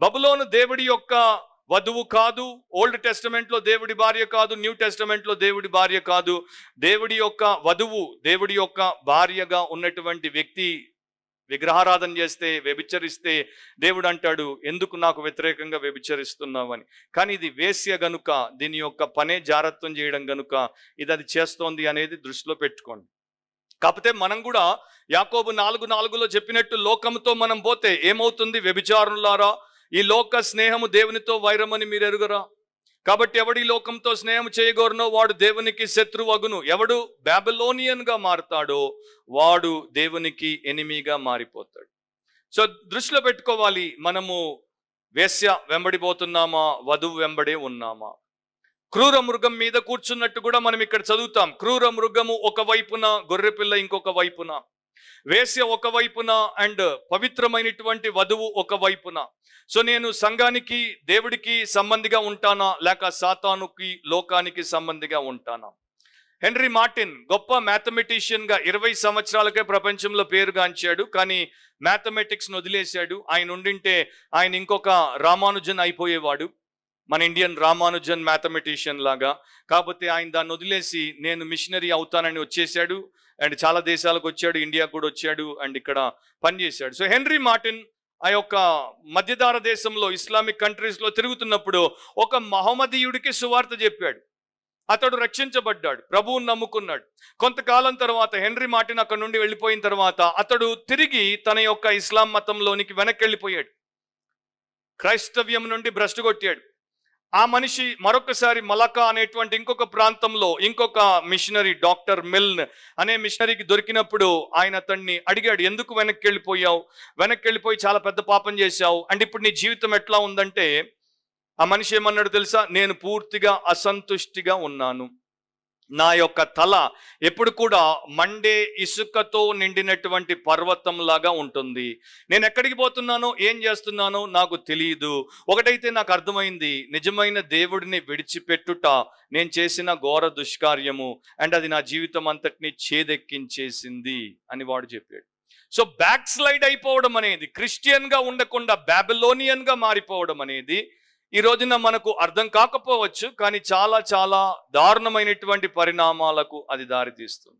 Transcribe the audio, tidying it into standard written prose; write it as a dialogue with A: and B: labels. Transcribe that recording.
A: బబులోను దేవుడి యొక్క వధువు కాదు. ఓల్డ్ టెస్టమెంట్ లో దేవుడి భార్య కాదు, న్యూ టెస్టమెంట్ లో దేవుడి భార్య కాదు. దేవుడి యొక్క వధువు, దేవుడి యొక్క భార్యగా ఉన్నటువంటి వ్యక్తి విగ్రహారాధన చేస్తే, వ్యభిచరిస్తే దేవుడు అంటాడు, ఎందుకు నాకు వ్యతిరేకంగా వ్యభిచరిస్తున్నావు అని. కానీ ఇది వేశ్య గనుక, దీని యొక్క పనే జారత్వం చేయడం గనుక ఇది అది చేస్తోంది అనేది దృష్టిలో పెట్టుకోండి. కాకపోతే మనం కూడా యాకోబు 4:4 చెప్పినట్టు లోకంతో మనం పోతే ఏమవుతుంది? వ్యభిచారులారా, ఈ లోక స్నేహము దేవునితో వైరమని మీరు ఎరుగరా? కాబట్టి ఎవడి లోకంతో స్నేహం చేయగోరునో వాడు దేవునికి శత్రువగును. ఎవడు బాబిలోనియన్ గా మారుతాడో వాడు దేవునికి ఎనిమిగా మారిపోతాడు. సో దృష్టిలో పెట్టుకోవాలి, మనము వేశ్య వెంబడిపోతున్నామా, వధువు వెంబడే ఉన్నామా? క్రూర మృగం మీద కూర్చున్నట్టు కూడా మనం ఇక్కడ చదువుతాం. క్రూర మృగము ఒక వైపున, గొర్రెపిల్ల ఇంకొక వైపున, వేశ్య ఒక వైపున అండ్ పవిత్రమైనటువంటి వధువు ఒక వైపున. సో నేను సంఘానికి, దేవుడికి సంబంధిగా ఉంటానా, లేక సాతానుకి, లోకానికి సంబంధిగా ఉంటానా? హెన్రీ మార్టిన్ గొప్ప మ్యాథమెటిషియన్ గా 20 సంవత్సరాలకే ప్రపంచంలో పేరుగాంచాడు. కానీ మ్యాథమెటిక్స్ వదిలేశాడు. ఆయన ఉండింటే ఆయన ఇంకొక రామానుజన్ అయిపోయేవాడు, మన ఇండియన్ రామానుజన్ మ్యాథమెటిషియన్ లాగా. కాకపోతే ఆయన దాన్ని వదిలేసి నేను మిషనరీ అవుతానని వచ్చేసాడు. అండ్ చాలా దేశాలకు వచ్చాడు, ఇండియా కూడా వచ్చాడు అండ్ ఇక్కడ పనిచేశాడు. సో హెన్రీ మార్టిన్ ఆ యొక్క మధ్యధార దేశంలో, ఇస్లామిక్ కంట్రీస్ లో తిరుగుతున్నప్పుడు ఒక మహమ్మదీయుడికి సువార్త చెప్పాడు. అతడు రక్షించబడ్డాడు, ప్రభువుని నమ్ముకున్నాడు. కొంతకాలం తర్వాత హెన్రీ మార్టిన్ అక్కడ నుండి వెళ్ళిపోయిన తర్వాత అతడు తిరిగి తన యొక్క ఇస్లాం మతంలోనికి వెనక్కి వెళ్ళిపోయాడు. క్రైస్తవ్యం నుండి భ్రష్టు కొట్టాడు. ఆ మనిషి మరొకసారి మలకా అనేటువంటి ఇంకొక ప్రాంతంలో ఇంకొక మిషనరీ, డాక్టర్ మిల్న్ అనే మిషనరీకి దొరికినప్పుడు ఆయన అతన్ని అడిగాడు, ఎందుకు వెనక్కి వెళ్ళిపోయావు? వెనక్కి వెళ్ళిపోయి చాలా పెద్ద పాపం చేశావు అండ్ ఇప్పుడు నీ జీవితం ఎట్లా ఉందంటే, ఆ మనిషి ఏమన్నాడు తెలుసా? నేను పూర్తిగా అసంతుష్టిగా ఉన్నాను. నా యొక్క తల ఎప్పుడు కూడా మండే ఇసుకతో నిండినటువంటి పర్వతం లాగా ఉంటుంది. నేను ఎక్కడికి పోతున్నానో, ఏం చేస్తున్నానో నాకు తెలియదు. ఒకటైతే నాకు అర్థమైంది, నిజమైన దేవుడిని విడిచిపెట్టుట నేను చేసిన ఘోర దుష్కార్యము అండ్ అది నా జీవితం అంతటిని ఛేదెక్కించేసింది అని వాడు చెప్పాడు. సో బ్యాక్ స్లైడ్ అయిపోవడం అనేది, క్రిస్టియన్ గా ఉండకుండా బాబిలోనియన్ గా మారిపోవడం అనేది ఈ రోజున మనకు అర్థం కాకపోవచ్చు, కానీ చాలా చాలా దారుణమైనటువంటి పరిణామాలకు అది దారితీస్తుంది.